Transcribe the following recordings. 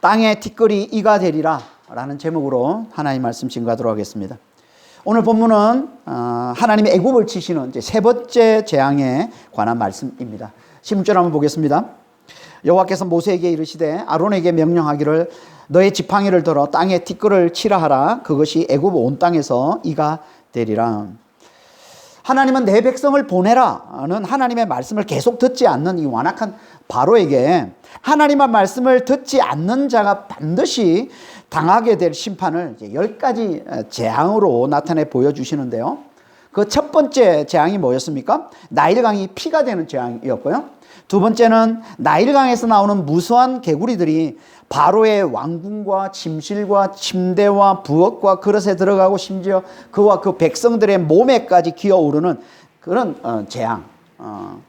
땅의 티끌이 이가 되리라 라는 제목으로 하나님 말씀 증거하도록 하겠습니다. 오늘 본문은 하나님의 애굽을 치시는 이제 세 번째 재앙에 관한 말씀입니다. 16절 한번 보겠습니다. 여호와께서 모세에게 이르시되 아론에게 명령하기를 너의 지팡이를 들어 땅에 티끌을 치라 하라. 그것이 애굽 온 땅에서 이가 되리라. 하나님은 내 백성을 보내라는 하나님의 말씀을 계속 듣지 않는 이 완악한 바로에게 하나님의 말씀을 듣지 않는 자가 반드시 당하게 될 심판을 10가지 재앙으로 나타내 보여주시는데요. 그 첫 번째 재앙이 뭐였습니까? 나일강이 피가 되는 재앙이었고요. 두 번째는 나일강에서 나오는 무수한 개구리들이 바로의 왕궁과 침실과 침대와 부엌과 그릇에 들어가고 심지어 그와 그 백성들의 몸에까지 기어오르는 그런 재앙이었던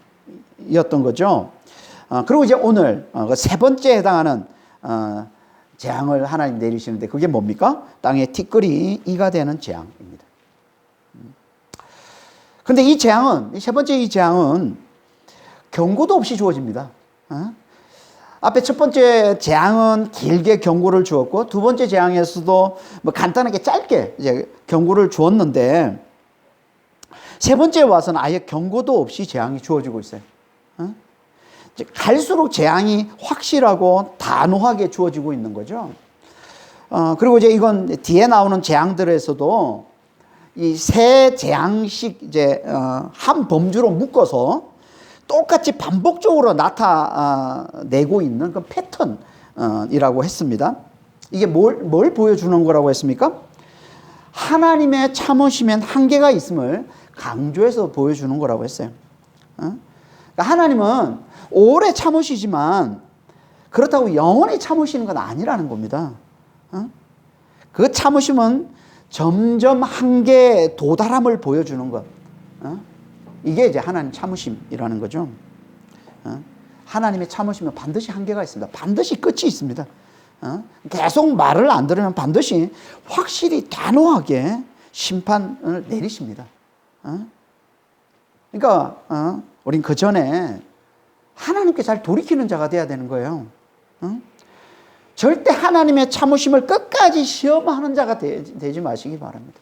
거죠. 그리고 이제 오늘 세 번째에 해당하는 재앙을 하나님 내리시는데 그게 뭡니까? 땅에 티끌이 이가 되는 재앙입니다. 근데 이 재앙은, 세 번째 이 재앙은 경고도 없이 주어집니다. 앞에 첫 번째 재앙은 길게 경고를 주었고 두 번째 재앙에서도 뭐 간단하게 짧게 이제 경고를 주었는데 세 번째에 와서는 아예 경고도 없이 재앙이 주어지고 있어요. 갈수록 재앙이 확실하고 단호하게 주어지고 있는 거죠. 그리고 이제 이건 뒤에 나오는 재앙들에서도 이 세 재앙씩 이제 한 범주로 묶어서 똑같이 반복적으로 나타내고 있는 그 패턴이라고 했습니다. 이게 뭘 보여주는 거라고 했습니까? 하나님의 참으심엔 한계가 있음을 강조해서 보여주는 거라고 했어요. 그러니까 하나님은 오래 참으시지만 그렇다고 영원히 참으시는 건 아니라는 겁니다. 그 참으심은 점점 한계에 도달함을 보여주는 것. 이게 이제 하나님 참으심이라는 거죠. 하나님의 참으심은 반드시 한계가 있습니다. 반드시 끝이 있습니다. 계속 말을 안 들으면 반드시 확실히 단호하게 심판을 내리십니다. 그러니까 우린 그 전에 하나님께 잘 돌이키는 자가 돼야 되는 거예요. 절대 하나님의 참으심을 끝까지 시험하는 자가 되지 마시기 바랍니다.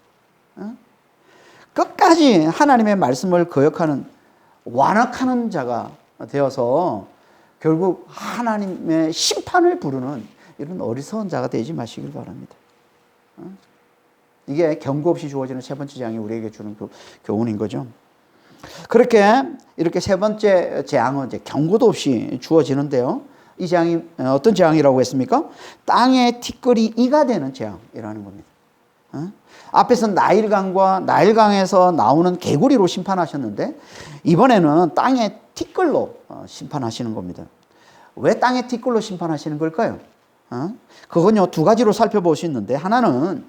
끝까지 하나님의 말씀을 거역하는 완악하는 자가 되어서 결국 하나님의 심판을 부르는 이런 어리석은 자가 되지 마시길 바랍니다. 이게 경고 없이 주어지는 세 번째 재앙이 우리에게 주는 교훈인 거죠. 이렇게 세 번째 재앙은 이제 경고도 없이 주어지는데요. 이 재앙이 어떤 재앙이라고 했습니까? 땅의 티끌이 이가 되는 재앙이라는 겁니다. 앞에서는 나일강에서 나오는 개구리로 심판하셨는데 이번에는 땅의 티끌로 심판하시는 겁니다. 왜 땅의 티끌로 심판하시는 걸까요? 그건요 두 가지로 살펴볼 수 있는데 하나는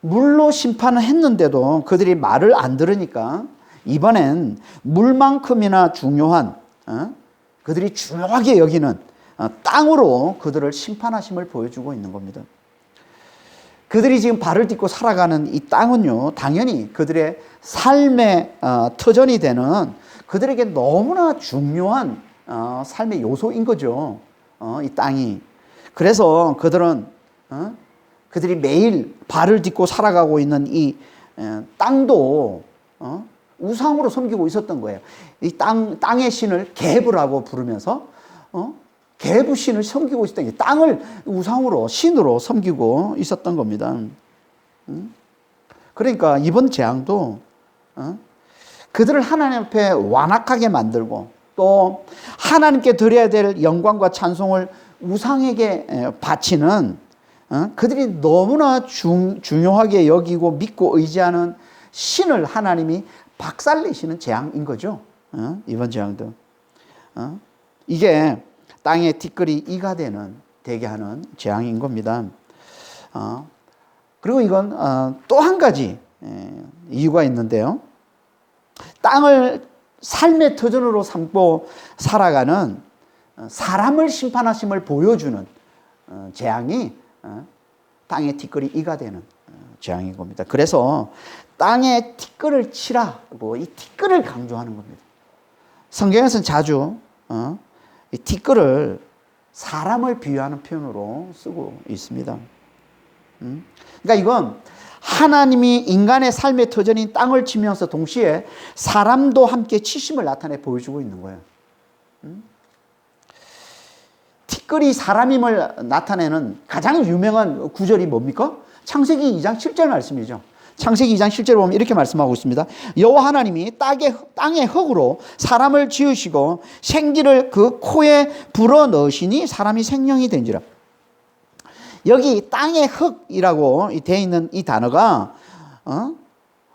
물로 심판을 했는데도 그들이 말을 안 들으니까 이번엔 물만큼이나 중요한 그들이 중요하게 여기는 땅으로 그들을 심판하심을 보여주고 있는 겁니다. 그들이 지금 발을 딛고 살아가는 이 땅은요 당연히 그들의 삶의 터전이 되는 그들에게 너무나 중요한 삶의 요소인 거죠. 이 땅이. 그래서 그들이 매일 발을 딛고 살아가고 있는 이 땅도 우상으로 섬기고 있었던 거예요. 이 땅의 신을 게브라고 부르면서 게브신을 섬기고 있었던 게 땅을 우상으로 신으로 섬기고 있었던 겁니다. 그러니까 이번 재앙도 그들을 하나님 앞에 완악하게 만들고 또 하나님께 드려야 될 영광과 찬송을 우상에게 바치는 그들이 너무나 중요하게 여기고 믿고 의지하는 신을 하나님이 박살내시는 재앙인 거죠. 이번 재앙도. 이게 땅의 티끌이 이가 되게 하는 재앙인 겁니다. 그리고 이건 또 한 가지 이유가 있는데요. 땅을 삶의 터전으로 삼고 살아가는 사람을 심판하심을 보여주는 재앙이 땅의 티끌이 이가 되는 재앙인 겁니다. 그래서 땅에 티끌을 치라고 이 티끌을 강조하는 겁니다. 성경에서는 자주 이 티끌을 사람을 비유하는 표현으로 쓰고 있습니다. 그러니까 이건 하나님이 인간의 삶의 터전인 땅을 치면서 동시에 사람도 함께 치심을 나타내 보여주고 있는 거예요. 티끌이 사람임을 나타내는 가장 유명한 구절이 뭡니까? 창세기 2장 7절 말씀이죠. 창세기 2장 7절을 보면 이렇게 말씀하고 있습니다. 여호와 하나님이 땅의 흙으로 사람을 지으시고 생기를 그 코에 불어넣으시니 사람이 생명이 된지라. 여기 땅의 흙이라고 되어 있는 이 단어가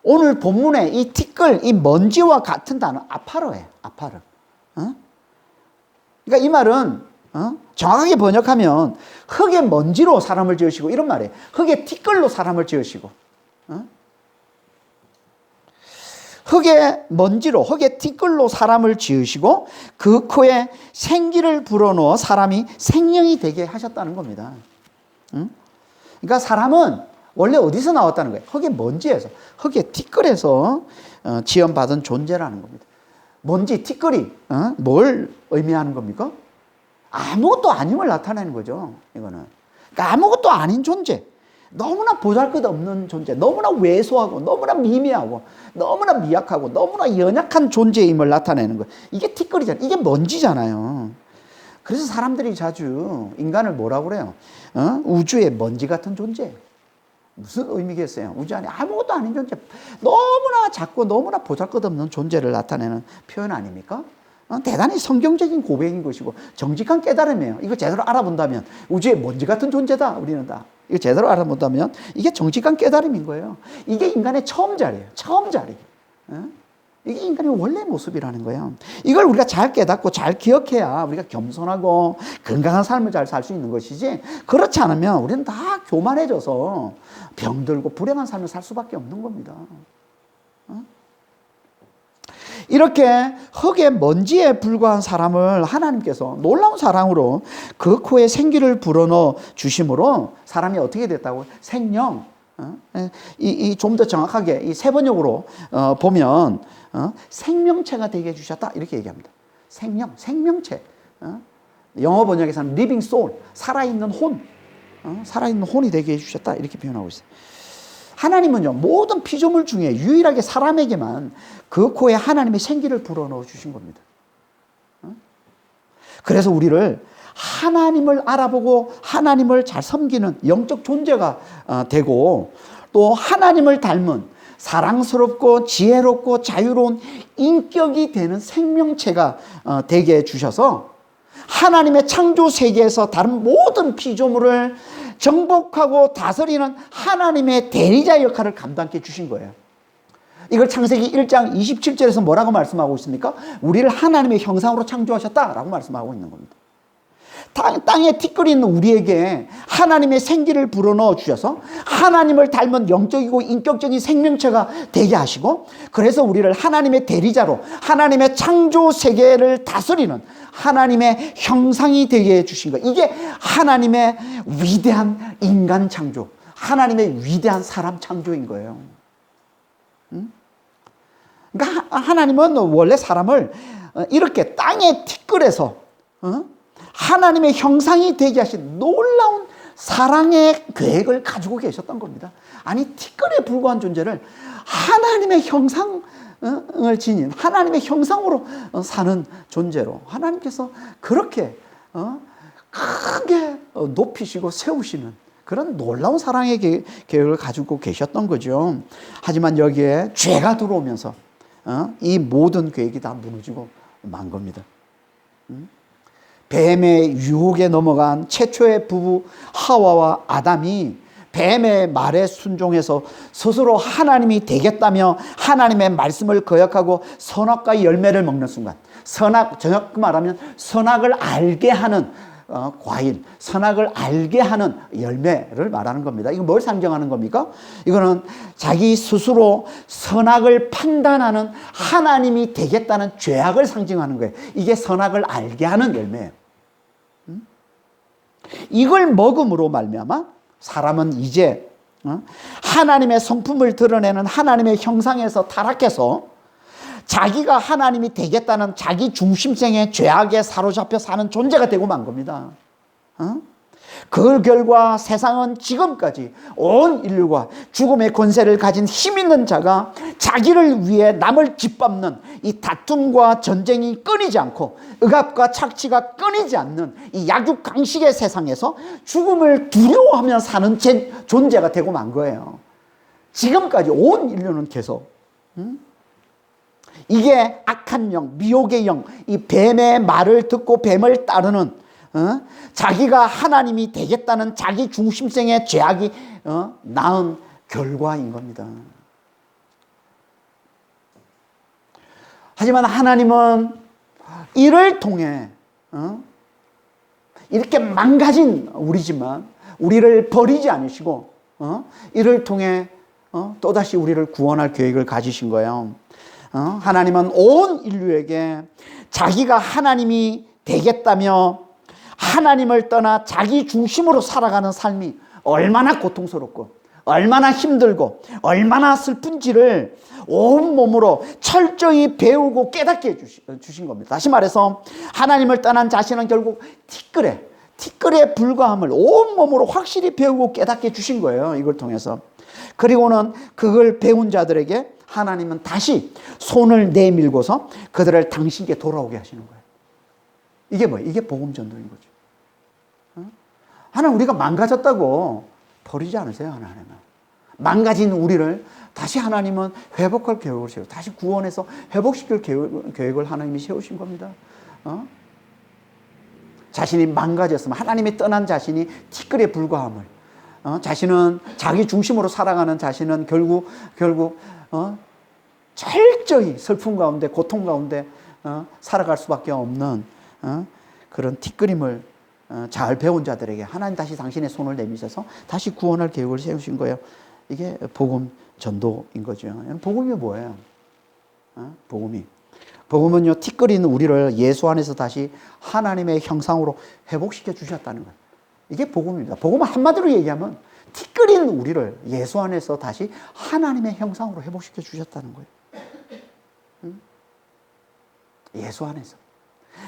오늘 본문에 이 티끌, 이 먼지와 같은 단어 아파르예요. 아파르. 그러니까 이 말은 정확하게 번역하면 흙의 먼지로 사람을 지으시고 이런 말이에요. 흙의 티끌로 사람을 지으시고 흙의 먼지로 흙의 티끌로 사람을 지으시고 그 코에 생기를 불어넣어 사람이 생명이 되게 하셨다는 겁니다. 그러니까 사람은 원래 어디서 나왔다는 거예요? 흙의 먼지에서, 흙의 티끌에서 지원받은 존재라는 겁니다. 먼지, 티끌이 뭘 의미하는 겁니까? 아무것도 아님을 나타내는 거죠. 이거는 그러니까 아무것도 아닌 존재, 너무나 보잘것없는 존재, 너무나 왜소하고 너무나 미미하고 너무나 미약하고 너무나 연약한 존재임을 나타내는 거예요. 이게 티끌이잖아요. 이게 먼지잖아요. 그래서 사람들이 자주 인간을 뭐라고 그래요? 우주의 먼지 같은 존재. 무슨 의미겠어요? 우주 안에 아무것도 아닌 존재, 너무나 작고 너무나 보잘것없는 존재를 나타내는 표현 아닙니까? 대단히 성경적인 고백인 것이고 정직한 깨달음이에요. 이거 제대로 알아본다면 우주의 먼지 같은 존재다. 우리는 다 이거 제대로 알아본다면 이게 정직한 깨달음인 거예요. 이게 인간의 처음 자리예요. 처음 자리. 이게 인간의 원래 모습이라는 거예요. 이걸 우리가 잘 깨닫고 잘 기억해야 우리가 겸손하고 건강한 삶을 잘 살 수 있는 것이지, 그렇지 않으면 우리는 다 교만해져서 병들고 불행한 삶을 살 수밖에 없는 겁니다. 이렇게 흙의 먼지에 불과한 사람을 하나님께서 놀라운 사랑으로 그 코에 생기를 불어넣어 주심으로 사람이 어떻게 됐다고? 생명. 좀 더 정확하게 이 세 번역으로 보면 생명체가 되게 해주셨다 이렇게 얘기합니다. 생명, 생명체. 영어 번역에서는 living soul, 살아있는 혼, 살아있는 혼이 되게 해주셨다 이렇게 표현하고 있어요. 하나님은요, 모든 피조물 중에 유일하게 사람에게만 그 코에 하나님의 생기를 불어넣어 주신 겁니다. 그래서 우리를 하나님을 알아보고 하나님을 잘 섬기는 영적 존재가 되고, 또 하나님을 닮은 사랑스럽고 지혜롭고 자유로운 인격이 되는 생명체가 되게 해주셔서 하나님의 창조 세계에서 다른 모든 피조물을 정복하고 다스리는 하나님의 대리자 역할을 감당해 주신 거예요. 이걸 창세기 1장 27절에서 뭐라고 말씀하고 있습니까? 우리를 하나님의 형상으로 창조하셨다라고 말씀하고 있는 겁니다. 땅에 티끌이 있는 우리에게 하나님의 생기를 불어넣어 주셔서 하나님을 닮은 영적이고 인격적인 생명체가 되게 하시고, 그래서 우리를 하나님의 대리자로 하나님의 창조 세계를 다스리는 하나님의 형상이 되게 해주신 거예요. 이게 하나님의 위대한 인간 창조, 하나님의 위대한 사람 창조인 거예요. 그러니까 하나님은 원래 사람을 이렇게 땅의 티끌에서 하나님의 형상이 되게 하신 놀라운 사랑의 계획을 가지고 계셨던 겁니다. 아니, 티끌에 불과한 존재를 하나님의 형상을 지닌 하나님의 형상으로 사는 존재로 하나님께서 그렇게 크게 높이시고 세우시는 그런 놀라운 사랑의 계획을 가지고 계셨던 거죠. 하지만 여기에 죄가 들어오면서 이 모든 계획이 다 무너지고 만 겁니다. 뱀의 유혹에 넘어간 최초의 부부 하와와 아담이 뱀의 말에 순종해서 스스로 하나님이 되겠다며 하나님의 말씀을 거역하고 선악과의 열매를 먹는 순간, 정확히 말하면 선악을 알게 하는 과일, 선악을 알게 하는 열매를 말하는 겁니다. 이거 뭘 상징하는 겁니까? 이거는 자기 스스로 선악을 판단하는 하나님이 되겠다는 죄악을 상징하는 거예요. 이게 선악을 알게 하는 열매예요. 이걸 먹음으로 말미암아 사람은 이제 하나님의 성품을 드러내는 하나님의 형상에서 타락해서 자기가 하나님이 되겠다는 자기 중심성의 죄악에 사로잡혀 사는 존재가 되고 만 겁니다. 그 결과 세상은 지금까지 온 인류가 죽음의 권세를 가진 힘 있는 자가 자기를 위해 남을 짓밟는 이 다툼과 전쟁이 끊이지 않고 억압과 착취가 끊이지 않는 이 약육강식의 세상에서 죽음을 두려워하며 사는 존재가 되고 만 거예요. 지금까지 온 인류는 계속. 이게 악한 영, 미혹의 영, 이 뱀의 말을 듣고 뱀을 따르는 자기가 하나님이 되겠다는 자기 중심성의 죄악이 낳은 결과인 겁니다. 하지만 하나님은 이를 통해 이렇게 망가진 우리지만 우리를 버리지 않으시고 이를 통해 또다시 우리를 구원할 계획을 가지신 거예요. 하나님은 온 인류에게 자기가 하나님이 되겠다며 하나님을 떠나 자기 중심으로 살아가는 삶이 얼마나 고통스럽고 얼마나 힘들고 얼마나 슬픈지를 온몸으로 철저히 배우고 깨닫게 해주신 겁니다. 다시 말해서 하나님을 떠난 자신은 결국 티끌에 불과함을 온몸으로 확실히 배우고 깨닫게 해주신 거예요. 이걸 통해서. 그리고는 그걸 배운 자들에게 하나님은 다시 손을 내밀고서 그들을 당신께 돌아오게 하시는 거예요. 이게 뭐예요? 이게 복음 전도인 거죠. 하나님 우리가 망가졌다고 버리지 않으세요. 하나님은 망가진 우리를 다시 하나님은 회복할 계획을 세우고 다시 구원해서 회복시킬 계획을 하나님이 세우신 겁니다. 자신이 망가졌으면 하나님이 떠난 자신이 티끌에 불과함을 자신은 자기 중심으로 살아가는 자신은 결국 철저히 슬픔 가운데 고통 가운데 살아갈 수밖에 없는 그런 티끌임을 잘 배운 자들에게 하나님 다시 당신의 손을 내미셔서 다시 구원할 계획을 세우신 거예요. 이게 복음 전도인 거죠. 복음이 뭐예요? 복음은요, 티끌인 우리를 예수 안에서 다시 하나님의 형상으로 회복시켜 주셨다는 거예요. 이게 복음입니다. 복음은 한마디로 얘기하면 티끌인 우리를 예수 안에서 다시 하나님의 형상으로 회복시켜 주셨다는 거예요. 예수 안에서.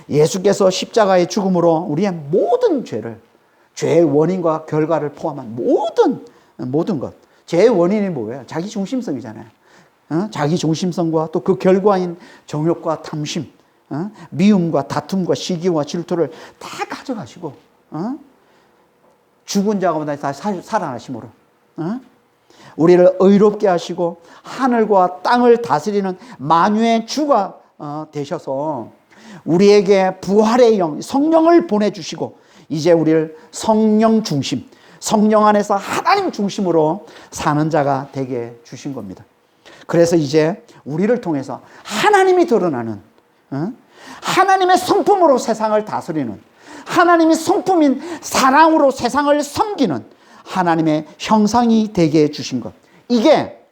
예수께서 십자가의 죽음으로 우리의 모든 죄의 원인과 결과를 포함한 모든 것. 죄의 원인이 뭐예요? 자기 중심성이잖아요. 자기 중심성과 또 그 결과인 정욕과 탐심, 미움과 다툼과 시기와 질투를 다 가져가시고, 죽은 자 가운데 다시 살아나심으로, 우리를 의롭게 하시고 하늘과 땅을 다스리는 만유의 주가 되셔서 우리에게 부활의 영, 성령을 보내주시고 이제 우리를 성령 중심, 성령 안에서 하나님 중심으로 사는 자가 되게 주신 겁니다. 그래서 이제 우리를 통해서 하나님이 드러나는 하나님의 성품으로 세상을 다스리는 하나님의 성품인 사랑으로 세상을 섬기는 하나님의 형상이 되게 해주신 것. 이게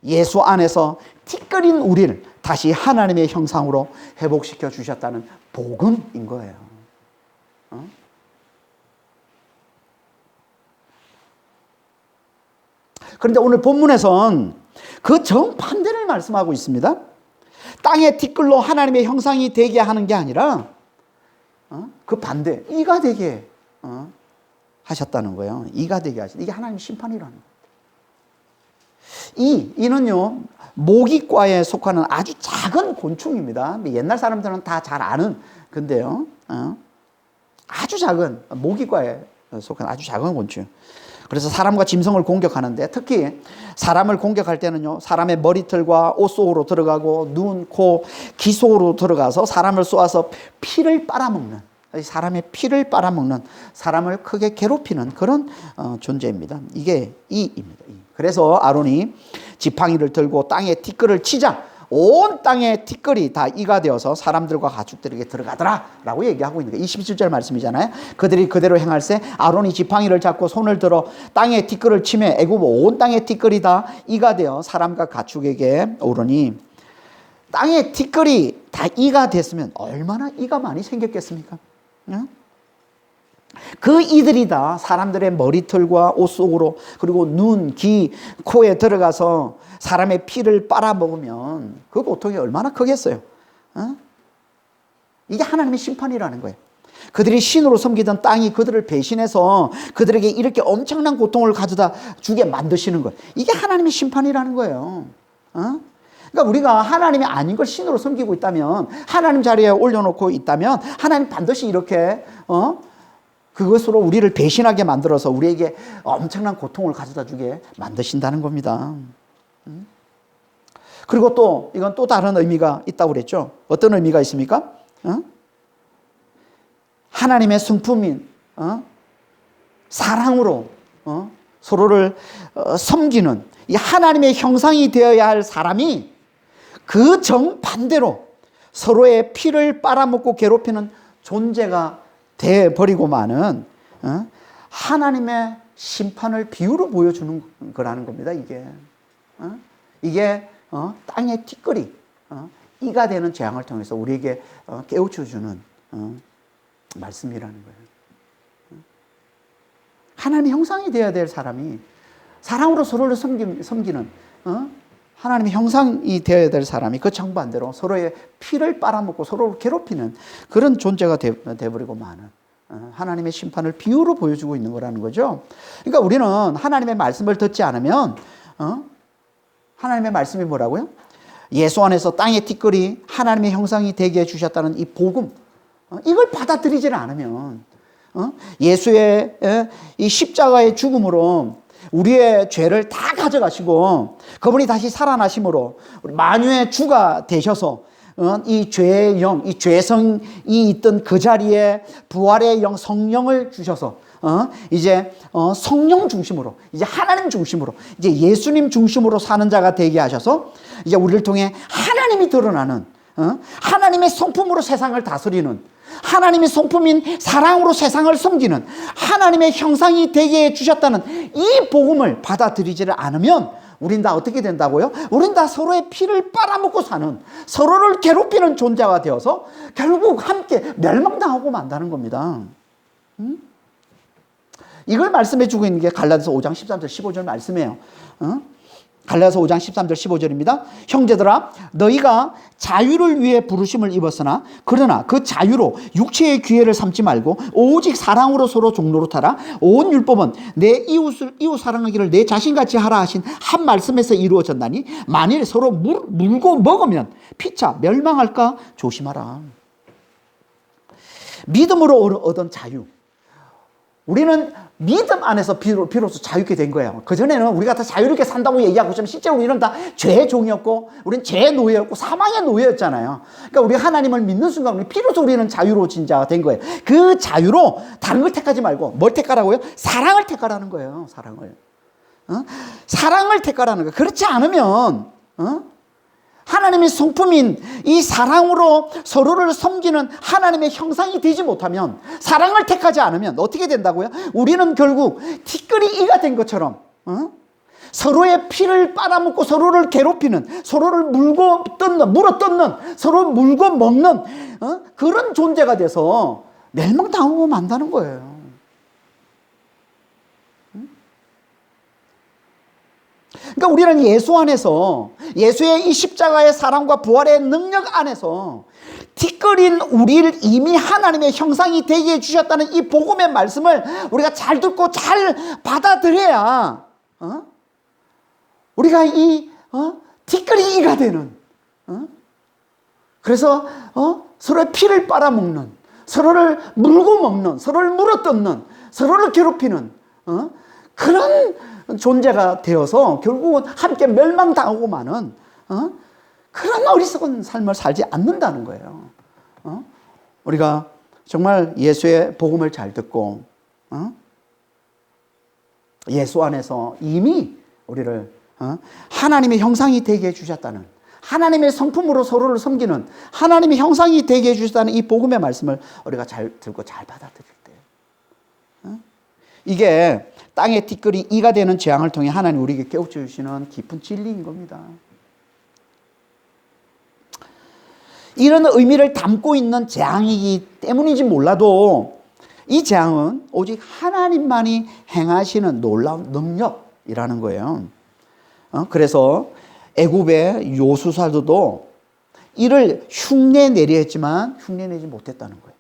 예수 안에서 티끌인 우리를 다시 하나님의 형상으로 회복시켜 주셨다는 복음인 거예요. 그런데 오늘 본문에선 그 정반대를 말씀하고 있습니다. 땅의 티끌로 하나님의 형상이 되게 하는 게 아니라 그 반대, 이가 되게 하셨다는 거예요. 이가 되게 하셨다. 이게 하나님의 심판이라는 거예요. 이는요, 모기과에 속하는 아주 작은 곤충입니다. 옛날 사람들은 다 잘 아는 건데요. 아주 작은, 모기과에 속하는 아주 작은 곤충. 그래서 사람과 짐승을 공격하는데 특히 사람을 공격할 때는요, 사람의 머리털과 옷 속으로 들어가고 눈, 코, 귀 속으로 들어가서 사람을 쏘아서 피를 빨아먹는, 사람의 피를 빨아먹는, 사람을 크게 괴롭히는 그런 존재입니다. 이게 이입니다. 그래서 아론이 지팡이를 들고 땅에 티끌을 치자 온 땅의 티끌이 다 이가 되어서 사람들과 가축들에게 들어가더라 라고 얘기하고 있는 거예요. 27절 말씀이잖아요. 그들이 그대로 행할세 아론이 지팡이를 잡고 손을 들어 땅에 티끌을 치매 애굽 온 땅의 티끌이 다 이가 되어 사람과 가축에게 오르니, 땅에 티끌이 다 이가 됐으면 얼마나 이가 많이 생겼겠습니까? 그 이들이 다 사람들의 머리털과 옷 속으로 그리고 눈, 귀, 코에 들어가서 사람의 피를 빨아먹으면 그 고통이 얼마나 크겠어요. 이게 하나님의 심판이라는 거예요. 그들이 신으로 섬기던 땅이 그들을 배신해서 그들에게 이렇게 엄청난 고통을 가져다 주게 만드시는 것. 이게 하나님의 심판이라는 거예요. 그러니까 우리가 하나님이 아닌 걸 신으로 섬기고 있다면, 하나님 자리에 올려놓고 있다면 하나님 반드시 이렇게 그것으로 우리를 배신하게 만들어서 우리에게 엄청난 고통을 가져다 주게 만드신다는 겁니다. 그리고 또 이건 또 다른 의미가 있다고 그랬죠. 어떤 의미가 있습니까? 하나님의 성품인 사랑으로 서로를 섬기는 이 하나님의 형상이 되어야 할 사람이 그 정반대로 서로의 피를 빨아먹고 괴롭히는 존재가 되어버리고 마는 하나님의 심판을 비유로 보여주는 거라는 겁니다. 이게 땅의 티끌이 이가 되는 재앙을 통해서 우리에게 깨우쳐주는 말씀이라는 거예요. 하나님의 형상이 되어야 될 사람이 사랑으로 서로를 섬기는 하나님의 형상이 되어야 될 사람이 그 정반대로 서로의 피를 빨아먹고 서로를 괴롭히는 그런 존재가 되어버리고 마는 하나님의 심판을 비유로 보여주고 있는 거라는 거죠. 그러니까 우리는 하나님의 말씀을 듣지 않으면 하나님의 말씀이 뭐라고요? 예수 안에서 땅의 티끌이 하나님의 형상이 되게 해주셨다는 이 복음, 이걸 받아들이지는 않으면 예수의 이 십자가의 죽음으로 우리의 죄를 다 가져가시고 그분이 다시 살아나심으로 만유의 주가 되셔서 이 죄의 영, 이 죄성이 있던 그 자리에 부활의 영, 성령을 주셔서 이제 성령 중심으로, 이제 하나님 중심으로, 이제 예수님 중심으로 사는 자가 되게 하셔서 이제 우리를 통해 하나님이 드러나는 하나님의 성품으로 세상을 다스리는 하나님의 성품인 사랑으로 세상을 섬기는 하나님의 형상이 되게 해주셨다는 이 복음을 받아들이지를 않으면 우린 다 어떻게 된다고요? 우린 다 서로의 피를 빨아먹고 사는, 서로를 괴롭히는 존재가 되어서 결국 함께 멸망당하고 만다는 겁니다. 이걸 말씀해 주고 있는 게 갈라디아서 5장 13절 15절 말씀이에요. 갈라디아서 5장 13절 15절입니다. 형제들아, 너희가 자유를 위해 부르심을 입었으나 그러나 그 자유로 육체의 기회를 삼지 말고 오직 사랑으로 서로 종노릇하라. 온 율법은 내 이웃 사랑하기를 내 자신같이 하라 하신 한 말씀에서 이루어졌나니 만일 서로 물고 먹으면 피차 멸망할까 조심하라. 믿음으로 얻은 자유, 우리는 믿음 안에서 비로소 자유롭게 된 거예요. 그전에는 우리가 다 자유롭게 산다고 얘기하고 있지만 실제로 우리는 다 죄의 종이었고 우리는 죄의 노예였고 사망의 노예였잖아요. 그러니까 우리 하나님을 믿는 순간 비로소 우리는 자유로워진 자가 된 거예요. 그 자유로 다른 걸 택하지 말고 뭘 택하라고요? 사랑을 택하라는 거예요. 사랑을 택하라는 거예요. 그렇지 않으면 하나님의 성품인 이 사랑으로 서로를 섬기는 하나님의 형상이 되지 못하면, 사랑을 택하지 않으면 어떻게 된다고요? 우리는 결국 티끌이 이가 된 것처럼 서로의 피를 빨아먹고 서로를 괴롭히는, 서로를 물어 뜯는, 서로 물고 먹는 그런 존재가 돼서 멸망당하고 만다는 거예요. 그러니까 우리는 예수 안에서, 예수의 이 십자가의 사랑과 부활의 능력 안에서 티끌인 우리를 이미 하나님의 형상이 되게 해주셨다는 이 복음의 말씀을 우리가 잘 듣고 잘 받아들여야 우리가 이 티끌이 이가 되는, 그래서 서로의 피를 빨아먹는, 서로를 물고 먹는, 서로를 물어뜯는, 서로를 괴롭히는 그런 존재가 되어서 결국은 함께 멸망당하고 마는 그런 어리석은 삶을 살지 않는다는 거예요. 우리가 정말 예수의 복음을 잘 듣고 예수 안에서 이미 우리를 하나님의 형상이 되게 해주셨다는, 하나님의 성품으로 서로를 섬기는 하나님의 형상이 되게 해주셨다는 이 복음의 말씀을 우리가 잘 듣고 잘 받아들일 때, 이게 땅의 티끌이 이가 되는 재앙을 통해 하나님 우리에게 깨우쳐 주시는 깊은 진리인 겁니다. 이런 의미를 담고 있는 재앙이기 때문인지 몰라도 이 재앙은 오직 하나님만이 행하시는 놀라운 능력이라는 거예요. 그래서 애굽의 요수사들도 이를 흉내내려 했지만 흉내내지 못했다는 거예요.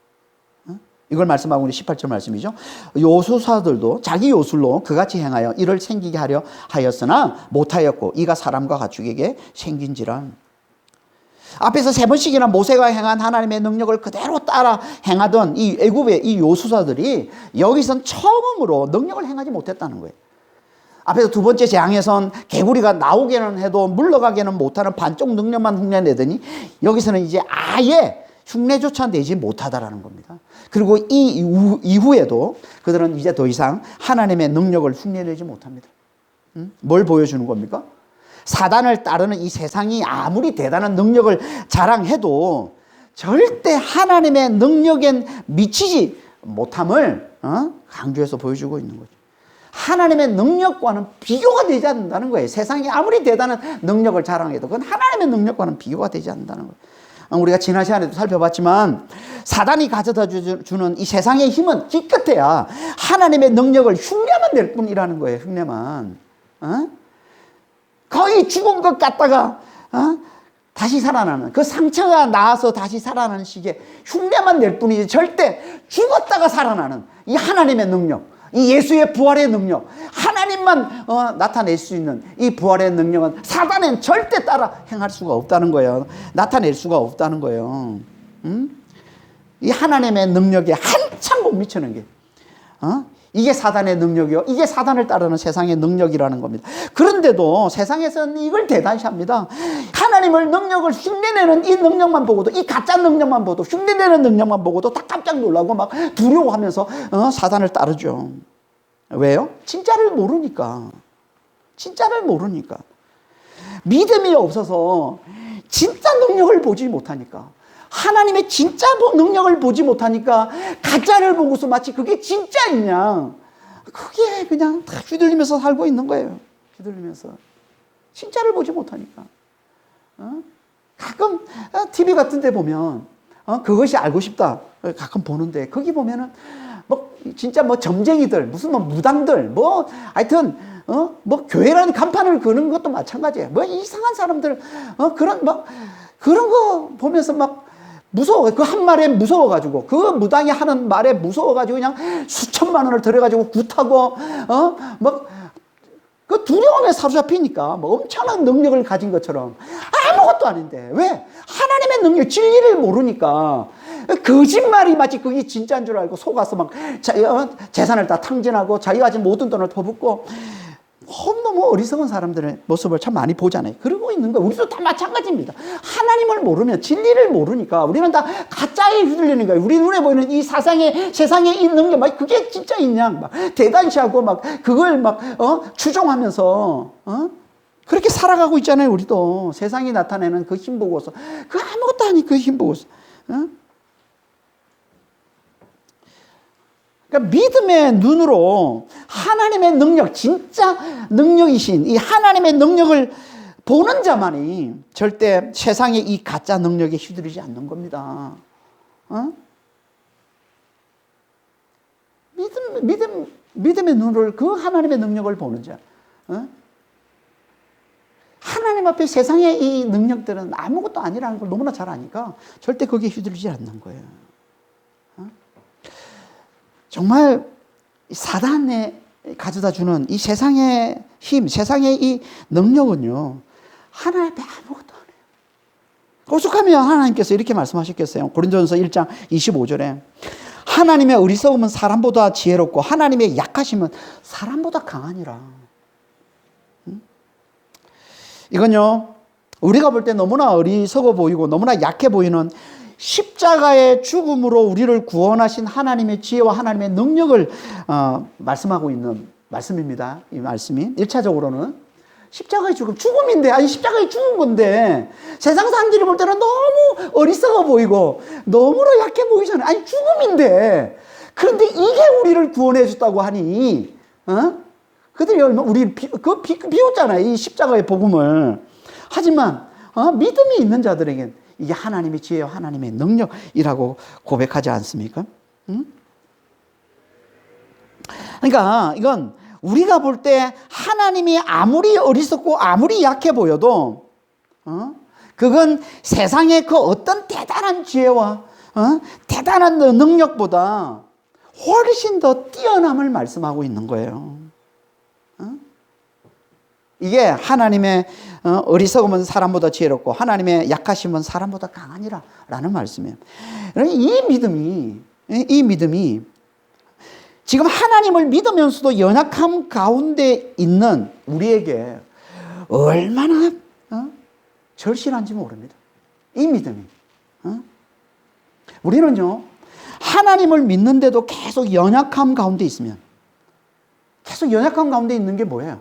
이걸 말씀하고 있는 18절 말씀이죠. 요술사들도 자기 요술로 그같이 행하여 이를 생기게 하려 하였으나 못하였고 이가 사람과 가축에게 생긴지라. 앞에서 3번씩이나 모세가 행한 하나님의 능력을 그대로 따라 행하던 이 애굽의 이 요술사들이 여기선 처음으로 능력을 행하지 못했다는 거예요. 앞에서 2번째 재앙에선 개구리가 나오게는 해도 물러가게는 못하는 반쪽 능력만 흉내내더니 여기서는 이제 아예 흉내조차 내지 못하다라는 겁니다. 그리고 이 이후에도 그들은 이제 더 이상 하나님의 능력을 흉내내지 못합니다. 뭘 보여주는 겁니까? 사단을 따르는 이 세상이 아무리 대단한 능력을 자랑해도 절대 하나님의 능력엔 미치지 못함을 강조해서 보여주고 있는 거죠. 하나님의 능력과는 비교가 되지 않는다는 거예요. 세상이 아무리 대단한 능력을 자랑해도 그건 하나님의 능력과는 비교가 되지 않는다는 거예요. 우리가 지난 시간에도 살펴봤지만 사단이 가져다 주는 이 세상의 힘은 기껏해야 하나님의 능력을 흉내만 낼 뿐이라는 거예요. 흉내만. 거의 죽은 것 같다가 다시 살아나는, 그 상처가 나아서 다시 살아나는 식의 흉내만 낼 뿐이지 절대 죽었다가 살아나는 이 하나님의 능력, 이 예수의 부활의 능력, 하나님만 나타낼 수 있는 이 부활의 능력은 사단은 절대 따라 행할 수가 없다는 거예요. 나타낼 수가 없다는 거예요. 이 하나님의 능력에 한참 못 미치는 게 이게 사단의 능력이요, 이게 사단을 따르는 세상의 능력이라는 겁니다. 그런데도 세상에서는 이걸 대단시합니다. 하나님을 능력을 흉내내는 이 능력만 보고도, 이 가짜 능력만 보고도, 흉내내는 능력만 보고도 다 깜짝 놀라고 막 두려워하면서 사단을 따르죠. 왜요? 진짜를 모르니까. 진짜를 모르니까. 믿음이 없어서 진짜 능력을 보지 못하니까, 하나님의 진짜 능력을 보지 못하니까 가짜를 보고서 마치 그게 진짜이냐, 그게 그냥 다 휘둘리면서 살고 있는 거예요. 휘둘리면서. 진짜를 보지 못하니까. 가끔 TV 같은 데 보면 그것이 알고 싶다 가끔 보는데, 거기 보면은 뭐 진짜 뭐 점쟁이들, 무슨 뭐 무당들, 뭐 하여튼 뭐 교회라는 간판을 그는 것도 마찬가지예요. 뭐 이상한 사람들 그런 막 그런 거 보면서 막 무서워. 그 한 말에 무서워가지고, 그 무당이 하는 말에 무서워가지고 그냥 수천만 원을 들여가지고 굿하고 막 그 두려움에 사로잡히니까 뭐 엄청난 능력을 가진 것처럼 아무것도 아닌데, 왜? 하나님의 능력, 진리를 모르니까 거짓말이 마치 그게 진짜인 줄 알고 속아서 막 재산을 다 탕진하고 자기가 가진 모든 돈을 퍼붓고, 너무 어리석은 사람들의 모습을 참 많이 보잖아요. 그러고 있는 거예요. 우리도 다 마찬가지입니다. 하나님을 모르면, 진리를 모르니까 우리는 다 가짜에 휘둘리는 거예요. 우리 눈에 보이는 이 세상에 있는 게 막 그게 진짜 있냐, 막 대단시하고 막 그걸 막 추종하면서 그렇게 살아가고 있잖아요. 우리도 세상이 나타내는 그 힘 보고서, 그 아무것도 아닌 그 힘 보고서. 그러니까 믿음의 눈으로 하나님의 능력, 진짜 능력이신 이 하나님의 능력을 보는 자만이 절대 세상의 이 가짜 능력에 휘둘리지 않는 겁니다. 믿음의 눈으로 그 하나님의 능력을 보는 자. 하나님 앞에 세상의 이 능력들은 아무것도 아니라는 걸 너무나 잘 아니까 절대 거기에 휘둘리지 않는 거예요. 정말 사단에 가져다 주는 이 세상의 힘, 세상의 이 능력은요, 하나님 앞에 아무것도 안 해요. 오죽하면 하나님께서 이렇게 말씀하셨겠어요. 고린도전서 1장 25절에 하나님의 어리석음은 사람보다 지혜롭고 하나님의 약하심은 사람보다 강하니라. 이건요, 우리가 볼 때 너무나 어리석어 보이고 너무나 약해 보이는 십자가의 죽음으로 우리를 구원하신 하나님의 지혜와 하나님의 능력을 말씀하고 있는 말씀입니다. 이 말씀이 1차적으로는 십자가의 죽음인데, 아니 십자가의 죽은 건데 세상 사람들이 볼 때는 너무 어리석어 보이고 너무나 약해 보이잖아요. 아니 죽음인데, 그런데 이게 우리를 구원해 줬다고 하니 그들이 우리 비웃잖아요, 이 십자가의 복음을. 하지만 믿음이 있는 자들에겐 이게 하나님의 지혜와 하나님의 능력이라고 고백하지 않습니까? 그러니까 이건 우리가 볼 때 하나님이 아무리 어리석고 아무리 약해 보여도 그건 세상의 그 어떤 대단한 지혜와 대단한 능력보다 훨씬 더 뛰어남을 말씀하고 있는 거예요. 이게 하나님의 어리석음은 사람보다 지혜롭고 하나님의 약하심은 사람보다 강하니라 라는 말씀이에요. 이 믿음이 지금 하나님을 믿으면서도 연약함 가운데 있는 우리에게 얼마나 절실한지 모릅니다. 이 믿음이. 우리는요, 하나님을 믿는데도 계속 연약함 가운데 있으면, 계속 연약함 가운데 있는 게 뭐예요?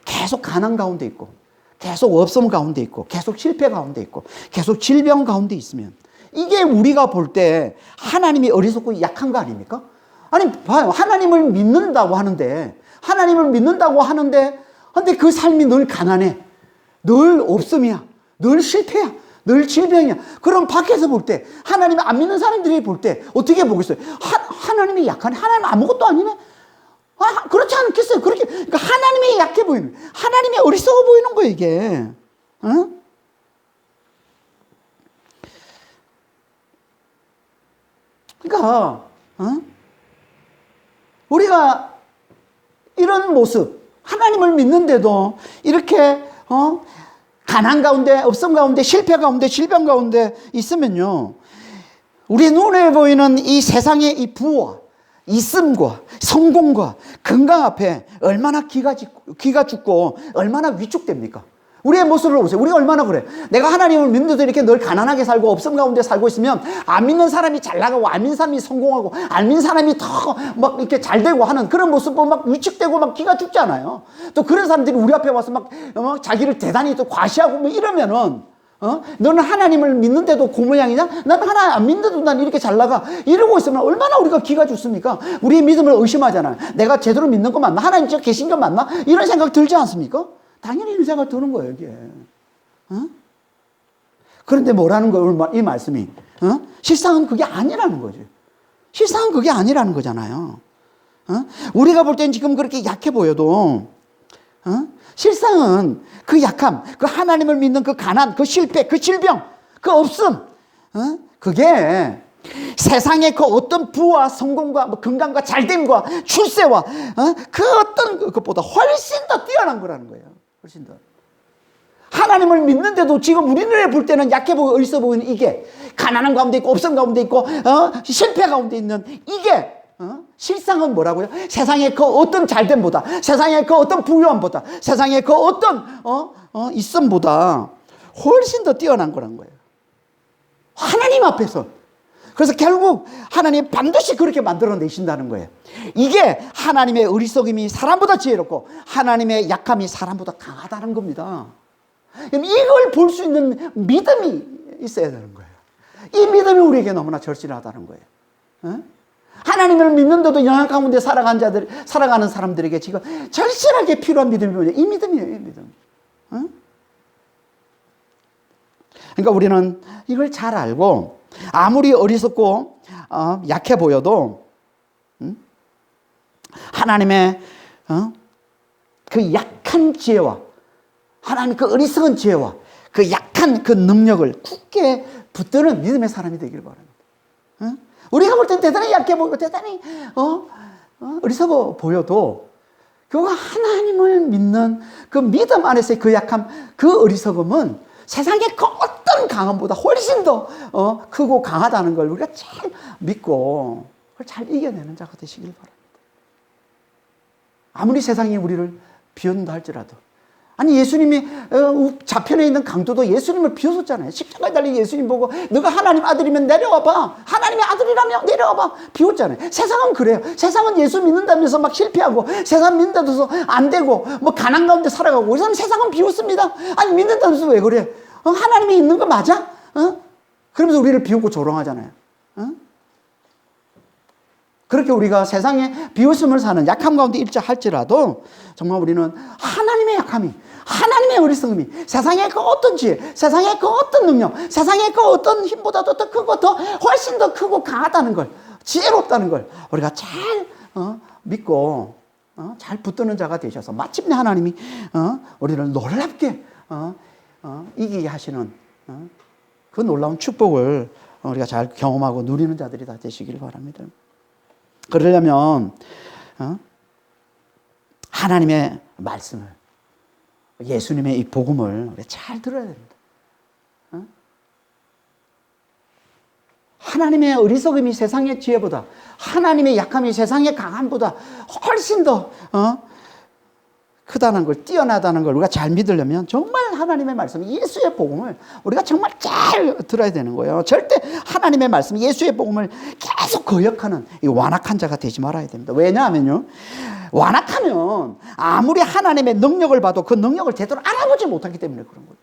계속 가난 가운데 있고, 계속 없음 가운데 있고, 계속 실패 가운데 있고, 계속 질병 가운데 있으면, 이게 우리가 볼 때 하나님이 어리석고 약한 거 아닙니까? 아니, 봐요. 하나님을 믿는다고 하는데, 근데 그 삶이 늘 가난해. 늘 없음이야. 늘 실패야. 늘 질병이야. 그럼 밖에서 볼 때, 하나님 안 믿는 사람들이 볼 때 어떻게 보겠어요? 하나님이 약하네. 하나님 아무것도 아니네. 그렇지 않겠어요? 그러니까 하나님이 약해 보이는, 하나님이 어리석어 보이는 거예요, 이게. 그러니까, 우리가 이런 모습, 하나님을 믿는데도 이렇게, 가난 가운데, 없음 가운데, 실패 가운데, 질병 가운데 있으면요, 우리 눈에 보이는 이 세상의 이 부와 있음과 성공과 건강 앞에 얼마나 기가 죽고 얼마나 위축됩니까? 우리의 모습을 보세요. 우리가 얼마나 그래. 내가 하나님을 믿는데도 이렇게 늘 가난하게 살고 없음 가운데 살고 있으면 안 믿는 사람이 잘 나가고 안 믿는 사람이 성공하고 안 믿는 사람이 더 막 이렇게 잘 되고 하는 그런 모습 보면 막 위축되고 막 기가 죽잖아요. 또 그런 사람들이 우리 앞에 와서 막 자기를 대단히 또 과시하고 뭐 이러면은 너는 하나님을 믿는데도 그 모양이냐? 난 하나님 안 믿는데도 난 이렇게 잘 나가. 이러고 있으면 얼마나 우리가 기가 죽습니까? 우리의 믿음을 의심하잖아요. 내가 제대로 믿는 거 맞나? 하나님 진짜 계신 거 맞나? 이런 생각 들지 않습니까? 당연히 이런 생각 드는 거예요, 이게. 그런데 뭐라는 거예요, 이 말씀이? 실상은 그게 아니라는 거죠. 실상은 그게 아니라는 거잖아요. 우리가 볼 때는 지금 그렇게 약해 보여도, 실상은 그 약함, 그 하나님을 믿는 그 가난, 그 실패, 그 질병, 그 없음, 그게 세상의 그 어떤 부와 성공과 뭐 건강과 잘됨과 출세와 그 어떤 것보다 훨씬 더 뛰어난 거라는 거예요. 훨씬 더. 하나님을 믿는데도 지금 우리 눈에 볼 때는 약해 보이고 어리석어 보이는 이게 가난한 가운데 있고 없음 가운데 있고 실패 가운데 있는 이게 실상은 뭐라고요? 세상의 그 어떤 잘됨보다, 세상의 그 어떤 부유함보다, 세상의 그 어떤 있음보다 훨씬 더 뛰어난 거란 거예요. 하나님 앞에서. 그래서 결국 하나님 반드시 그렇게 만들어내신다는 거예요. 이게 하나님의 어리석음이 사람보다 지혜롭고 하나님의 약함이 사람보다 강하다는 겁니다. 이걸 볼 수 있는 믿음이 있어야 되는 거예요. 이 믿음이 우리에게 너무나 절실하다는 거예요. 하나님을 믿는데도 영향 가운데 살아가는 사람들에게 지금 절실하게 필요한 믿음이 뭐냐? 이 믿음이에요, 이 믿음. 그러니까 우리는 이걸 잘 알고 아무리 어리석고 약해 보여도 하나님의 그 약한 지혜와 하나님 그 어리석은 지혜와 그 약한 그 능력을 굳게 붙드는 믿음의 사람이 되길 바랍니다. 우리가 볼 땐 대단히 약해 보이고 대단히 어리석어 보여도 그가 하나님을 믿는 그 믿음 안에서의 그 약함, 그 어리석음은 세상의 그 어떤 강함보다 훨씬 더 크고 강하다는 걸 우리가 잘 믿고 그걸 잘 이겨내는 자가 되시길 바랍니다. 아무리 세상이 우리를 비웃는다 할지라도 아니 예수님이 좌편에 있는 강도도 예수님을 비웃었잖아요. 십자가에 달린 예수님 보고 너가 하나님 아들이면 내려와봐. 하나님의 아들이라면 내려와봐. 비웃잖아요. 세상은 그래요. 세상은 예수 믿는다면서 막 실패하고 세상 믿는다면서 안 되고 뭐 가난 가운데 살아가고 이 사람 세상은 비웃습니다. 아니 믿는다면서 왜 그래? 하나님이 있는 거 맞아? 그러면서 우리를 비웃고 조롱하잖아요. 그렇게 우리가 세상에 비웃음을 사는 약함 가운데 있자 할지라도 정말 우리는 하나님의 약함이 하나님의 어리석음이 세상의 그 어떤 지혜, 세상의 그 어떤 능력, 세상의 그 어떤 힘보다도 더 크고 더 훨씬 더 크고 강하다는 걸, 지혜롭다는 걸 우리가 잘 믿고 잘 붙드는 자가 되셔서 마침내 하나님이 우리를 놀랍게 이기게 하시는 그 놀라운 축복을 우리가 잘 경험하고 누리는 자들이 다 되시길 바랍니다. 그러려면 하나님의 말씀을, 예수님의 이 복음을 우리가 잘 들어야 됩니다. 하나님의 어리석음이 세상의 지혜보다, 하나님의 약함이 세상의 강함보다 훨씬 더 크다는 걸, 뛰어나다는 걸 우리가 잘 믿으려면 정말 하나님의 말씀, 예수의 복음을 우리가 정말 잘 들어야 되는 거예요. 절대 하나님의 말씀, 예수의 복음을 계속 거역하는 이 완악한 자가 되지 말아야 됩니다. 왜냐하면요, 완악하면 아무리 하나님의 능력을 봐도 그 능력을 제대로 알아보지 못하기 때문에 그런 거예요.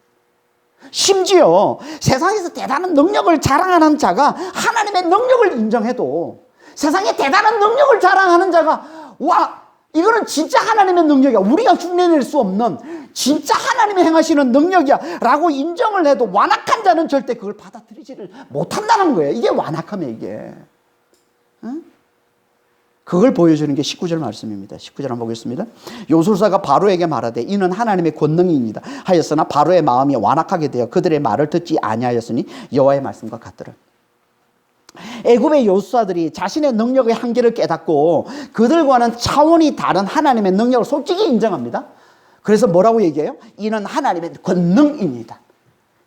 심지어 세상에서 대단한 능력을 자랑하는 자가 하나님의 능력을 인정해도, 세상에 대단한 능력을 자랑하는 자가 와, 이거는 진짜 하나님의 능력이야, 우리가 흉내낼 수 없는 진짜 하나님이 행하시는 능력이야 라고 인정을 해도 완악한 자는 절대 그걸 받아들이지를 못한다는 거예요. 이게 완악함이에요, 이게. 그걸 보여주는 게 19절 말씀입니다. 19절 한번 보겠습니다. 요술사가 바로에게 말하되 이는 하나님의 권능이니이다 하였으나 바로의 마음이 완악하게 되어 그들의 말을 듣지 아니하였으니 여호와의 말씀과 같더라. 애굽의 요술사들이 자신의 능력의 한계를 깨닫고 그들과는 차원이 다른 하나님의 능력을 솔직히 인정합니다. 그래서 뭐라고 얘기해요? 이는 하나님의 권능입니다.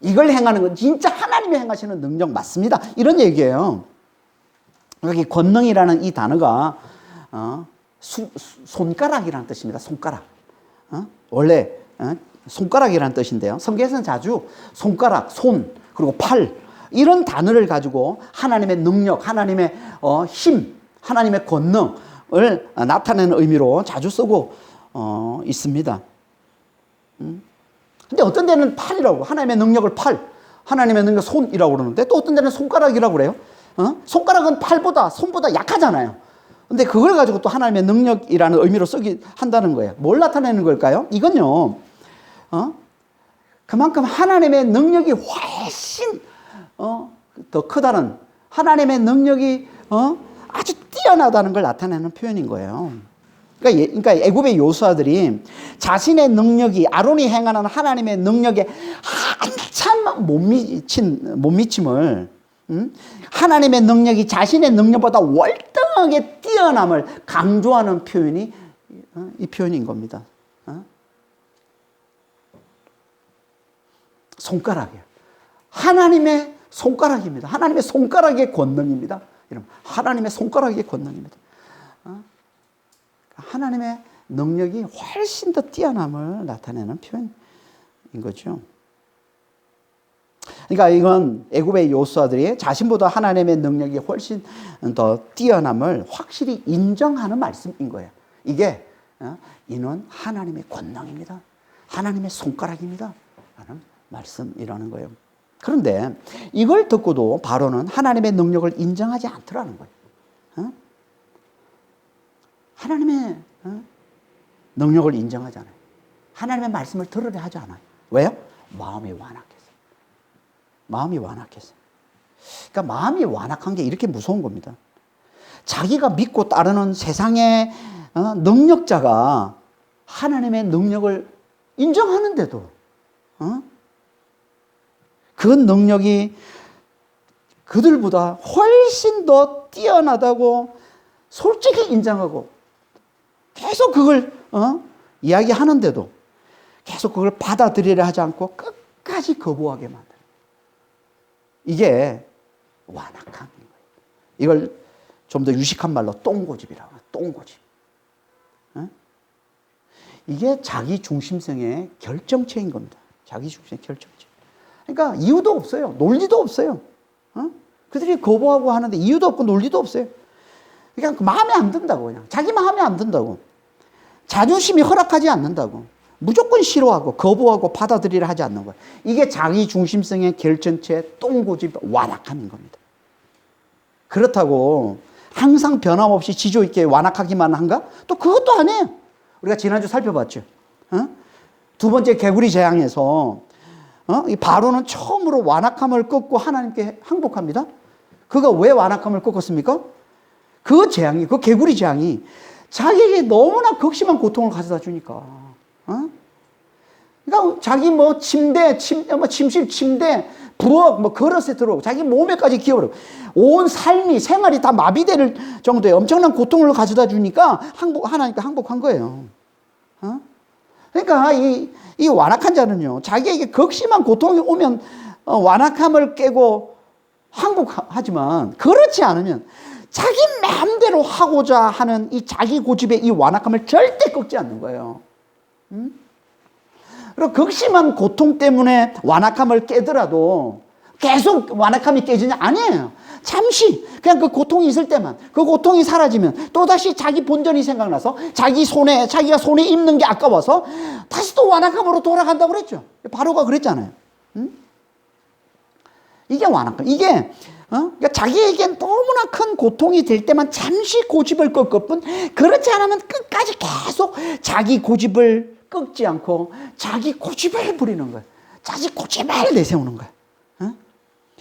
이걸 행하는 건 진짜 하나님이 행하시는 능력 맞습니다, 이런 얘기예요. 여기 권능이라는 이 단어가 손가락이라는 뜻입니다. 손가락. 원래 손가락이라는 뜻인데요, 성경에서는 자주 손가락, 손, 그리고 팔, 이런 단어를 가지고 하나님의 능력, 하나님의 힘, 하나님의 권능을 나타내는 의미로 자주 쓰고 있습니다. 근데 어떤 데는 팔이라고, 하나님의 능력을 팔, 하나님의 능력 손이라고 그러는데, 또 어떤 데는 손가락이라고 그래요. 손가락은 팔보다, 손보다 약하잖아요. 근데 그걸 가지고 또 하나님의 능력이라는 의미로 쓰기 한다는 거예요. 뭘 나타내는 걸까요? 이건요, 그만큼 하나님의 능력이 훨씬 더 크다는, 하나님의 능력이 아주 뛰어나다는 걸 나타내는 표현인 거예요. 그러니까 애굽의 요수아들이 자신의 능력이, 아론이 행하는 하나님의 능력에 한참 못 미침을, 하나님의 능력이 자신의 능력보다 월등하게 뛰어남을 강조하는 표현이 이 표현인 겁니다. 손가락이에요. 하나님의 손가락입니다. 하나님의 손가락의 권능입니다. 여러분, 하나님의 손가락의 권능입니다. 하나님의 능력이 훨씬 더 뛰어남을 나타내는 표현인 거죠. 그러니까 이건 애굽의 요수아들이 자신보다 하나님의 능력이 훨씬 더 뛰어남을 확실히 인정하는 말씀인 거예요. 이게 이는 하나님의 권능입니다, 하나님의 손가락입니다 라는 말씀이라는 거예요. 그런데 이걸 듣고도 바로는 하나님의 능력을 인정하지 않더라는 거예요. 하나님의 능력을 인정하지 않아요. 하나님의 말씀을 들으려 하지 않아요. 왜요? 마음이 완악해서. 마음이 완악해서. 그러니까 마음이 완악한 게 이렇게 무서운 겁니다. 자기가 믿고 따르는 세상의 능력자가 하나님의 능력을 인정하는데도 그 능력이 그들보다 훨씬 더 뛰어나다고 솔직히 인정하고 계속 그걸 이야기하는데도 계속 그걸 받아들이려 하지 않고 끝까지 거부하게 만드는, 이게 완악한 거예요. 이걸 좀 더 유식한 말로 똥고집이라고 해요. 똥고집. 이게 자기 중심성의 결정체인 겁니다. 자기 중심의 결정체. 그러니까 이유도 없어요. 논리도 없어요. 그들이 거부하고 하는데 이유도 없고 논리도 없어요. 그냥 마음에 안 든다고, 그냥 자기 마음에 안 든다고, 자존심이 허락하지 않는다고, 무조건 싫어하고 거부하고 받아들이려 하지 않는 거예요. 이게 자기 중심성의 결정체, 똥고집, 완악함인 겁니다. 그렇다고 항상 변함없이 지조 있게 완악하기만 한가? 또 그것도 아니에요. 우리가 지난주 살펴봤죠. 두 번째 개구리 재앙에서 이 바로는 처음으로 완악함을 꺾고 하나님께 항복합니다. 그가 왜 완악함을 꺾었습니까? 그 재앙이, 그 개구리 재앙이 자기에게 너무나 극심한 고통을 가져다 주니까. 그러니까 자기 침실, 침대, 부엌, 뭐 그릇에 들어오고 자기 몸에까지 기어버리고 온 삶이 생활이 다 마비될 정도의 엄청난 고통을 가져다 주니까 하나님께 항복한 거예요. 그러니까 이 완악한 자는요, 자기에게 극심한 고통이 오면 완악함을 깨고 항복하지만 그렇지 않으면 자기 마음대로 하고자 하는 이 자기 고집의 이 완악함을 절대 꺾지 않는 거예요. 그리고 극심한 고통 때문에 완악함을 깨더라도 계속 완악함이 깨지냐? 아니에요. 잠시 그냥 그 고통이 있을 때만, 그 고통이 사라지면 또다시 자기 본전이 생각나서 자기가 손에 입는 게 아까워서 다시 또 완악함으로 돌아간다고 그랬죠. 바로가 그랬잖아요. 이게 완악함. 이게 그러니까 자기에겐 너무나 큰 고통이 될 때만 잠시 고집을 꺾을 뿐, 그렇지 않으면 끝까지 계속 자기 고집을 꺾지 않고 자기 고집을 부리는 거예요. 자기 고집을 내세우는 거예요.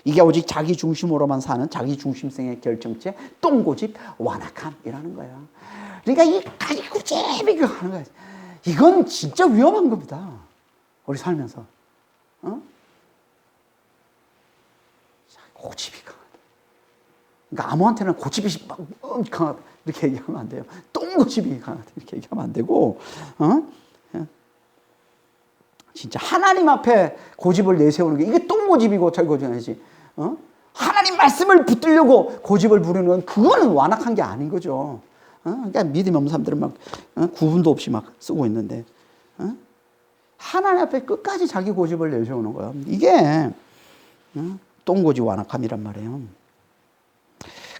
이게 오직 자기 중심으로만 사는 자기 중심성의 결정체, 똥고집, 완악함이라는 거예요. 그러니까 이 자기 고집이 하는 거예요. 이건 진짜 위험한 겁니다. 우리 살면서. 고집이 강하다. 그러니까 아무한테나 고집이 강하다 이렇게 얘기하면 안 돼요. 똥고집이 강하다 이렇게 얘기하면 안 되고, 진짜 하나님 앞에 고집을 내세우는 게 이게 똥고집이고 저고집이 아니지. 하나님 말씀을 붙들려고 고집을 부리는 건 그거는 완악한 게 아닌 거죠. 그러니까 믿음이 없는 사람들은 막 구분도 없이 막 쓰고 있는데, 하나님 앞에 끝까지 자기 고집을 내세우는 거예요. 이게 똥고집 완악함이란 말이에요.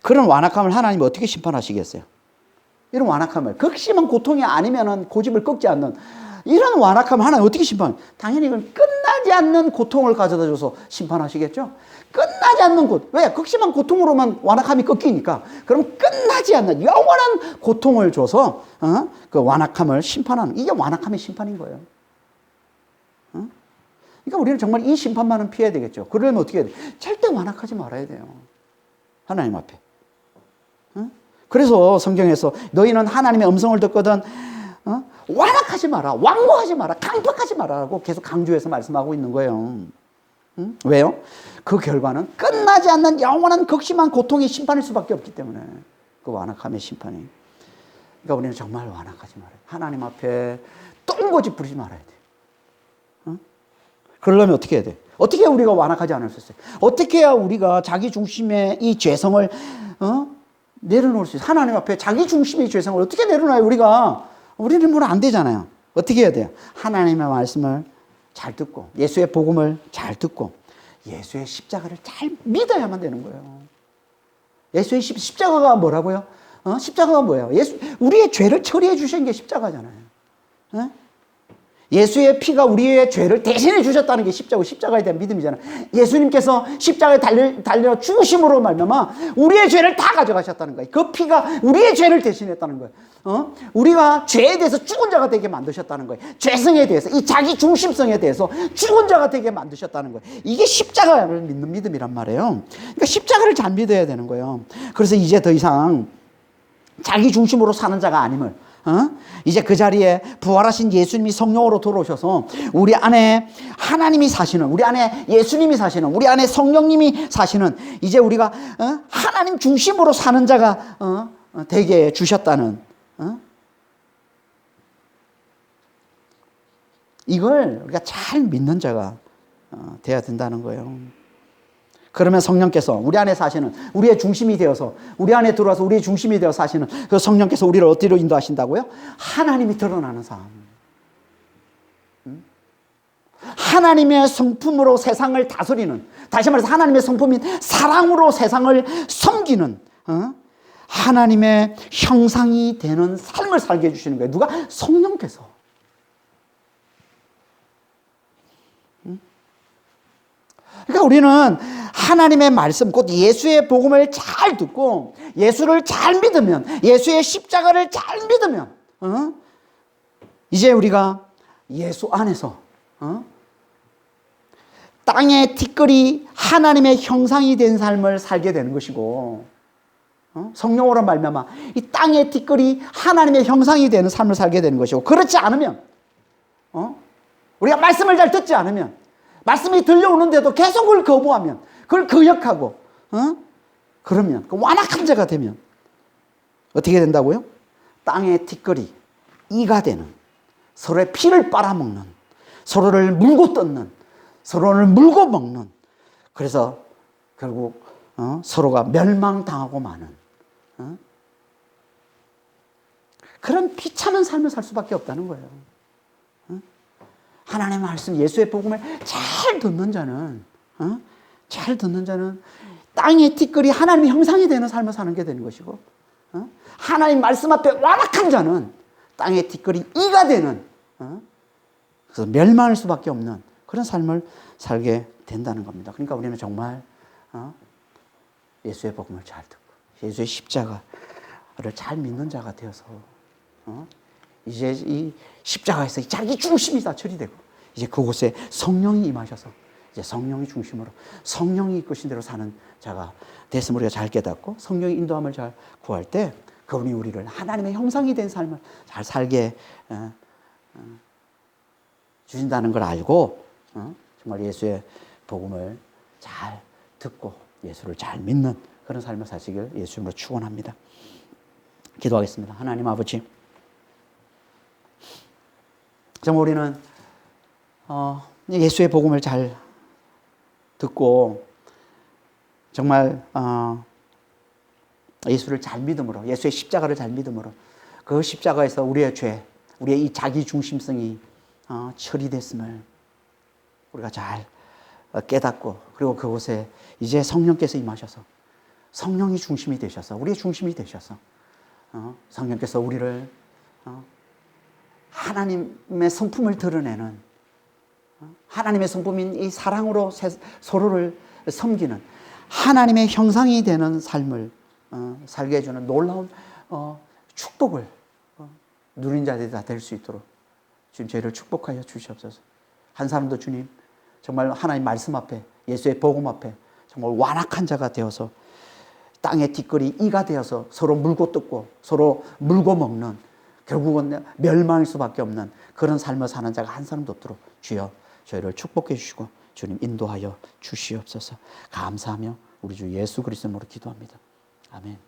그런 완악함을 하나님이 어떻게 심판하시겠어요? 이런 완악함을, 극심한 고통이 아니면은 고집을 꺾지 않는 이런 완악함을 하나님 어떻게 심판해요? 당연히 이건 끝나지 않는 고통을 가져다 줘서 심판하시겠죠? 끝나지 않는 왜? 극심한 고통으로만 완악함이 꺾이니까. 그럼 끝나지 않는 영원한 고통을 줘서 그 완악함을 심판하는, 이게 완악함의 심판인 거예요. 그러니까 우리는 정말 이 심판만은 피해야 되겠죠. 그러려면 어떻게 해야 돼요? 절대 완악하지 말아야 돼요. 하나님 앞에. 그래서 성경에서 너희는 하나님의 음성을 듣거든 완악하지 마라, 완고하지 마라, 강팍하지 마라라고 계속 강조해서 말씀하고 있는 거예요. 왜요? 그 결과는 끝나지 않는 영원한 극심한 고통의 심판일 수밖에 없기 때문에, 그 완악함의 심판이. 그러니까 우리는 정말 완악하지 말아야 돼. 하나님 앞에 똥고집 부리지 말아야 돼. 그러려면 어떻게 해야 돼? 어떻게 해야 우리가 완악하지 않을 수 있어요? 어떻게 해야 우리가 자기 중심의 이 죄성을 내려놓을 수 있어요? 하나님 앞에 자기 중심의 죄성을 어떻게 내려놔요? 우리는 뭐 안 되잖아요. 어떻게 해야 돼요? 하나님의 말씀을 잘 듣고, 예수의 복음을 잘 듣고, 예수의 십자가를 잘 믿어야만 되는 거예요. 예수의 십자가가 뭐라고요? 십자가가 뭐예요? 우리의 죄를 처리해 주신 게 십자가잖아요. 예수의 피가 우리의 죄를 대신해 주셨다는 게 십자가에 대한 믿음이잖아요. 예수님께서 십자가에 달려 죽으심으로 말미암아 우리의 죄를 다 가져가셨다는 거예요. 그 피가 우리의 죄를 대신했다는 거예요. 우리가 죄에 대해서 죽은 자가 되게 만드셨다는 거예요. 죄성에 대해서, 이 자기 중심성에 대해서 죽은 자가 되게 만드셨다는 거예요. 이게 십자가를 믿는 믿음이란 말이에요. 그러니까 십자가를 잘 믿어야 되는 거예요. 그래서 이제 더 이상 자기 중심으로 사는 자가 아님을, 이제 그 자리에 부활하신 예수님이 성령으로 들어오셔서 우리 안에 하나님이 사시는, 우리 안에 예수님이 사시는, 우리 안에 성령님이 사시는, 이제 우리가 하나님 중심으로 사는 자가 되게 주셨다는, 이걸 우리가 잘 믿는 자가 돼야 된다는 거예요. 그러면 성령께서 우리 안에 사시는, 우리의 중심이 되어서, 우리 안에 들어와서 우리의 중심이 되어 사시는 그 성령께서 우리를 어디로 인도하신다고요? 하나님이 드러나는 삶. 하나님의 성품으로 세상을 다스리는, 다시 말해서 하나님의 성품인 사랑으로 세상을 섬기는, 하나님의 형상이 되는 삶을 살게 해주시는 거예요. 누가? 성령께서. 그러니까 우리는 하나님의 말씀, 곧 예수의 복음을 잘 듣고 예수를 잘 믿으면, 예수의 십자가를 잘 믿으면, 이제 우리가 예수 안에서 땅의 티끌이 하나님의 형상이 된 삶을 살게 되는 것이고, 성령으로 말미암아 이 땅의 티끌이 하나님의 형상이 되는 삶을 살게 되는 것이고, 그렇지 않으면, 우리가 말씀을 잘 듣지 않으면 말씀이 들려오는데도 계속 그걸 거부하면, 그걸 거역하고, 그러면, 그 완악한 자가 되면 어떻게 된다고요? 땅의 티끌이 이가 되는, 서로의 피를 빨아먹는, 서로를 물고 뜯는, 서로를 물고 먹는, 그래서 결국 서로가 멸망당하고 마는 그런 비참한 삶을 살 수밖에 없다는 거예요. 하나님의 말씀, 예수의 복음을 잘 듣는 자는, 땅의 티끌이 하나님의 형상이 되는 삶을 사는 게 되는 것이고, 하나님 말씀 앞에 완악한 자는 땅의 티끌이 이가 되는, 그래서 멸망할 수밖에 없는 그런 삶을 살게 된다는 겁니다. 그러니까 우리는 정말 예수의 복음을 잘 듣고 예수의 십자가를 잘 믿는 자가 되어서 이제 이 십자가에서 자기 중심이 다 처리되고 이제 그곳에 성령이 임하셔서 이제 성령이 중심으로 성령이 이끄신 대로 사는 자가 됐으면 우리가 잘 깨닫고 성령의 인도함을 잘 구할 때 그분이 우리를 하나님의 형상이 된 삶을 잘 살게 주신다는 걸 알고 정말 예수의 복음을 잘 듣고 예수를 잘 믿는 그런 삶을 사시길 예수님으로 축원합니다. 기도하겠습니다. 하나님 아버지, 정말 우리는 예수의 복음을 잘 듣고 정말 예수를 잘 믿음으로, 예수의 십자가를 잘 믿음으로 그 십자가에서 우리의 죄, 우리의 이 자기 중심성이 처리됐음을 우리가 잘 깨닫고, 그리고 그곳에 이제 성령께서 임하셔서 성령이 중심이 되셔서 우리의 중심이 되셔서 성령께서 우리를 하나님의 성품을 드러내는, 하나님의 성품인 이 사랑으로 서로를 섬기는 하나님의 형상이 되는 삶을 살게 해주는 놀라운 축복을 누린 자들이 다 될 수 있도록 주님 저희를 축복하여 주시옵소서. 한 사람도 주님 정말 하나님 말씀 앞에, 예수의 복음 앞에 정말 완악한 자가 되어서 땅의 티끌이 이가 되어서 서로 물고 뜯고 서로 물고 먹는, 결국은 멸망할 수밖에 없는 그런 삶을 사는 자가 한 사람도 없도록 주여 저희를 축복해 주시고 주님 인도하여 주시옵소서. 감사하며 우리 주 예수 그리스도로 기도합니다. 아멘.